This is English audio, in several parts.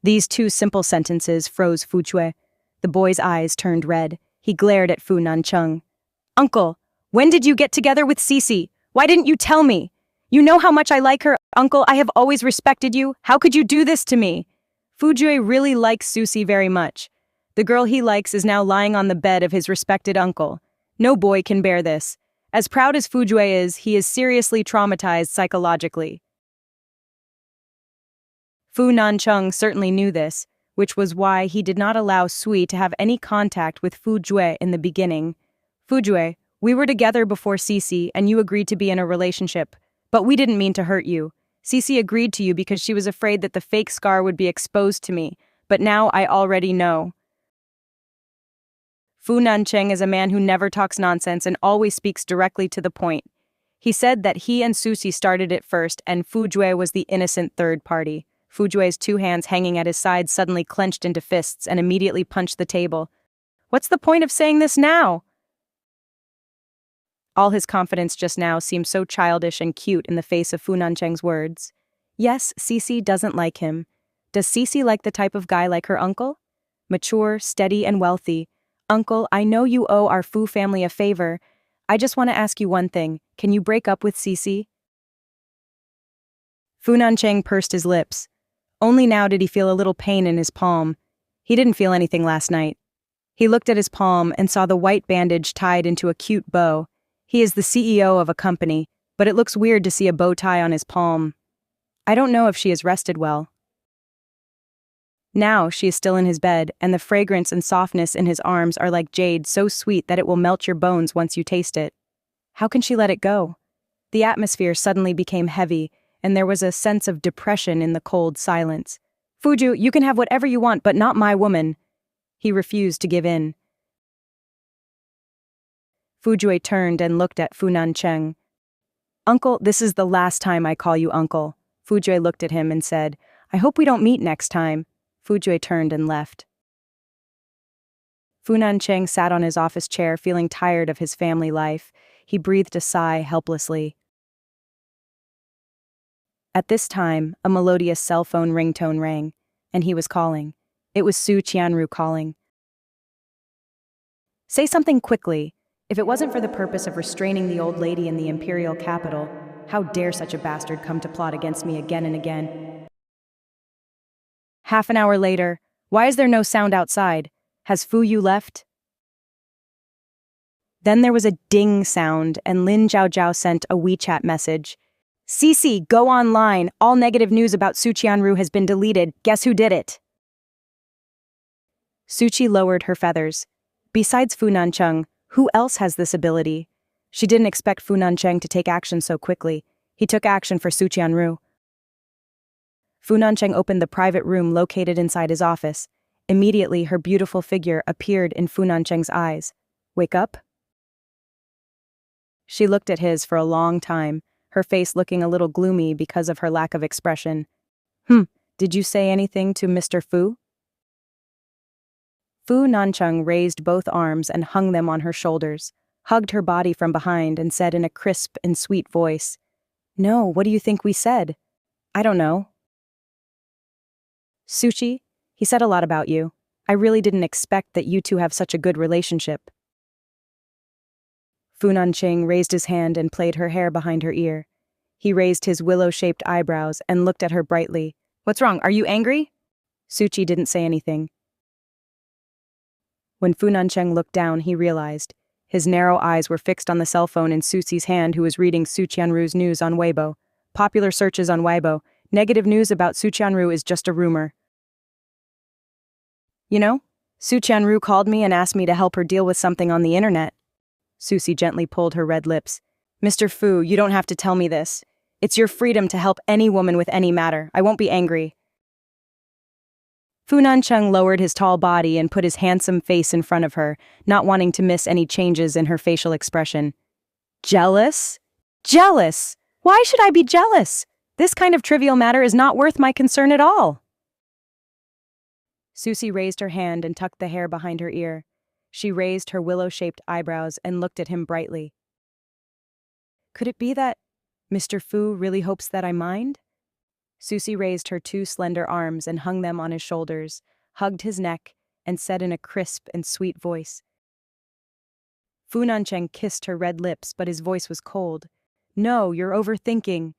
These two simple sentences froze Fu Jue. The boy's eyes turned red. He glared at Fu Nancheng. "Uncle, when did you get together with Cece? Why didn't you tell me? You know how much I like her, Uncle. I have always respected you. How could you do this to me?" Fu Jue really likes Susie very much. The girl he likes is now lying on the bed of his respected uncle. No boy can bear this. As proud as Fu Jue is, he is seriously traumatized psychologically. Fu Nancheng certainly knew this, which was why he did not allow Sui to have any contact with Fu Jue in the beginning. "Fu Jue, we were together before Cece and you agreed to be in a relationship, but we didn't mean to hurt you. Cece agreed to you because she was afraid that the fake scar would be exposed to me, but now I already know." Fu Nancheng is a man who never talks nonsense and always speaks directly to the point. He said that he and Susie started it first and Fu Jue was the innocent third party. Fu Jue's two hands hanging at his sides suddenly clenched into fists and immediately punched the table. What's the point of saying this now? All his confidence just now seemed so childish and cute in the face of Fu Nancheng's words. Yes, Cece doesn't like him. Does Cece like the type of guy like her uncle? Mature, steady, and wealthy. "Uncle, I know you owe our Fu family a favor. I just want to ask you one thing. Can you break up with Cece?" Fu Nancheng pursed his lips. Only now did he feel a little pain in his palm. He didn't feel anything last night. He looked at his palm and saw the white bandage tied into a cute bow. He is the CEO of a company, but it looks weird to see a bow tie on his palm. I don't know if she has rested well. Now she is still in his bed, and the fragrance and softness in his arms are like jade, so sweet that it will melt your bones once you taste it. How can she let it go? The atmosphere suddenly became heavy, and there was a sense of depression in the cold silence. "Fuju, you can have whatever you want, but not my woman." He refused to give in. Fu Jue turned and looked at Fu Nancheng. "Uncle, this is the last time I call you uncle." Fu Jue looked at him and said, "I hope we don't meet next time." Fu Jue turned and left. Fu Nancheng sat on his office chair feeling tired of his family life. He breathed a sigh helplessly. At this time, a melodious cell phone ringtone rang, and he was calling. It was Su Qianru calling. "Say something quickly. If it wasn't for the purpose of restraining the old lady in the imperial capital, how dare such a bastard come to plot against me again and again?" Half an hour later, why is there no sound outside? Has Fu Yu left? Then there was a ding sound, and Lin Zhaozhao sent a WeChat message. "Cece, go online. All negative news about Su Qianru has been deleted. Guess who did it?" Suchi lowered her feathers. Besides Fu Nancheng, who else has this ability? She didn't expect Fu Nancheng to take action so quickly. He took action for Su Qianru. Fu Nancheng opened the private room located inside his office. Immediately, her beautiful figure appeared in Fu Nancheng's eyes. "Wake up?" She looked at his for a long time, her face looking a little gloomy because of her lack of expression. Did you say anything to Mr. Fu?" Fu Nancheng raised both arms and hung them on her shoulders, hugged her body from behind and said in a crisp and sweet voice, "No, what do you think we said?" "I don't know." "Suchi, he said a lot about you. I really didn't expect that you two have such a good relationship." Fu Nancheng raised his hand and played her hair behind her ear. He raised his willow-shaped eyebrows and looked at her brightly. "What's wrong? Are you angry?" Suchi didn't say anything. When Fu Nancheng looked down, he realized. His narrow eyes were fixed on the cell phone in Susi's hand, who was reading Su Qianru's news on Weibo. Popular searches on Weibo. Negative news about Su Qianru is just a rumor. "You know, Su Qianru called me and asked me to help her deal with something on the internet." Susi gently pulled her red lips. "Mr. Fu, you don't have to tell me this. It's your freedom to help any woman with any matter. I won't be angry." Fu Nancheng lowered his tall body and put his handsome face in front of her, not wanting to miss any changes in her facial expression. "Jealous? Jealous? Why should I be jealous? This kind of trivial matter is not worth my concern at all." Susi raised her hand and tucked the hair behind her ear. She raised her willow-shaped eyebrows and looked at him brightly. "Could it be that Mr. Fu really hopes that I mind?" Zhuxi raised her two slender arms and hung them on his shoulders, hugged his neck, and said in a crisp and sweet voice. Fu Nancheng kissed her red lips, but his voice was cold. No, you're overthinking.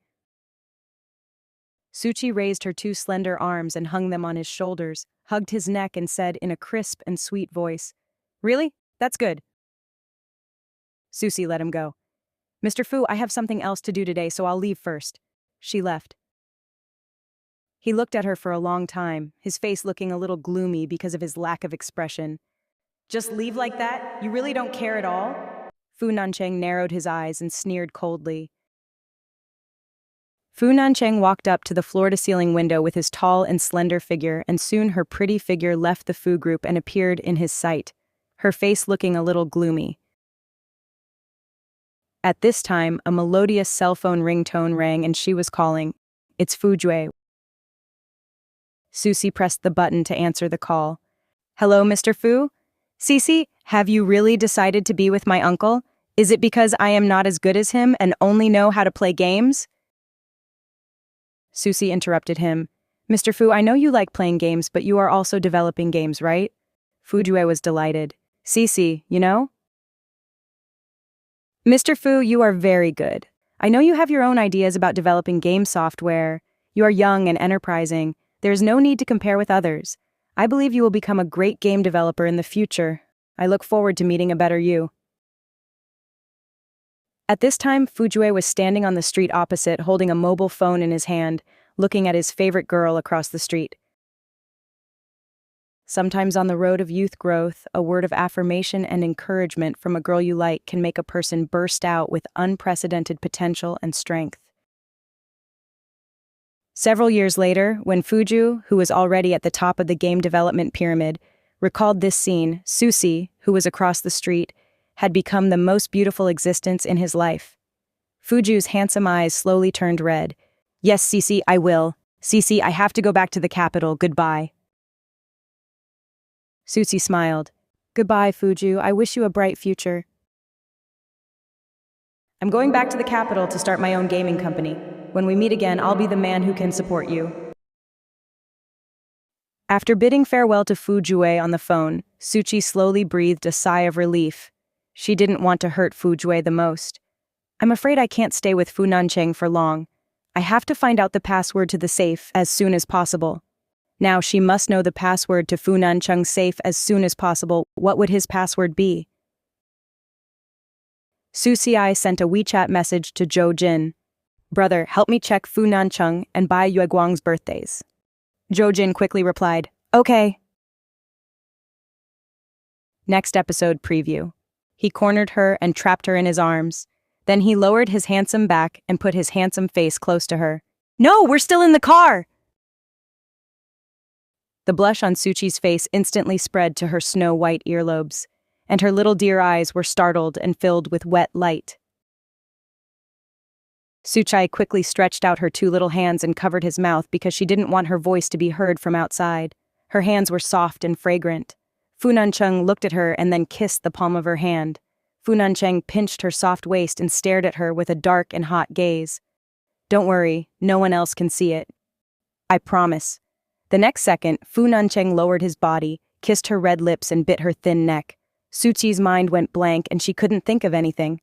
Zhuxi raised her two slender arms and hung them on his shoulders, hugged his neck, and said in a crisp and sweet voice. Really? That's good. Zhuxi let him go. Mr. Fu, I have something else to do today, so I'll leave first. She left. He looked at her for a long time, his face looking a little gloomy because of his lack of expression. Just leave like that? You really don't care at all? Fu Nancheng narrowed his eyes and sneered coldly. Fu Nancheng walked up to the floor-to-ceiling window with his tall and slender figure, and soon her pretty figure left the Fu group and appeared in his sight, her face looking a little gloomy. At this time, a melodious cell phone ringtone rang and she was calling. It's Fu Jue. Zhuxi pressed the button to answer the call. Hello, Mr. Fu? Cici, have you really decided to be with my uncle? Is it because I am not as good as him and only know how to play games? Zhuxi interrupted him. Mr. Fu, I know you like playing games, but you are also developing games, right? Fu Jue was delighted. Cici, you know? Mr. Fu, you are very good. I know you have your own ideas about developing game software. You are young and enterprising. There is no need to compare with others. I believe you will become a great game developer in the future. I look forward to meeting a better you. At this time, Fu Jue was standing on the street opposite, holding a mobile phone in his hand, looking at his favorite girl across the street. Sometimes on the road of youth growth, a word of affirmation and encouragement from a girl you like can make a person burst out with unprecedented potential and strength. Several years later, when Fuju, who was already at the top of the game development pyramid, recalled this scene, Zhuxi, who was across the street, had become the most beautiful existence in his life. Fuju's handsome eyes slowly turned red. Yes, Cici, I will. Cici, I have to go back to the capital. Goodbye. Zhuxi smiled. Goodbye, Fuju. I wish you a bright future. I'm going back to the capital to start my own gaming company. When we meet again, I'll be the man who can support you. After bidding farewell to Fu Jue on the phone, Zhuxi slowly breathed a sigh of relief. She didn't want to hurt Fu Jue the most. I'm afraid I can't stay with Fu Nancheng for long. I have to find out the password to the safe as soon as possible. Now she must know the password to Fu Nancheng's safe as soon as possible. What would his password be? Zhuxi sent a WeChat message to Zhou Jin. Brother, help me check Fu Nancheng and Bai Yueguang's birthdays. Zhou Jin quickly replied, Okay. Next episode preview. He cornered her and trapped her in his arms. Then he lowered his handsome back and put his handsome face close to her. No, we're still in the car! The blush on Zhuxi's face instantly spread to her snow-white earlobes, and her little deer eyes were startled and filled with wet light. Zhuxi quickly stretched out her two little hands and covered his mouth because she didn't want her voice to be heard from outside. Her hands were soft and fragrant. Fu Nancheng looked at her and then kissed the palm of her hand. Fu Nancheng pinched her soft waist and stared at her with a dark and hot gaze. Don't worry, no one else can see it. I promise. The next second, Fu Nancheng lowered his body, kissed her red lips and bit her thin neck. Zhuxi's mind went blank and she couldn't think of anything.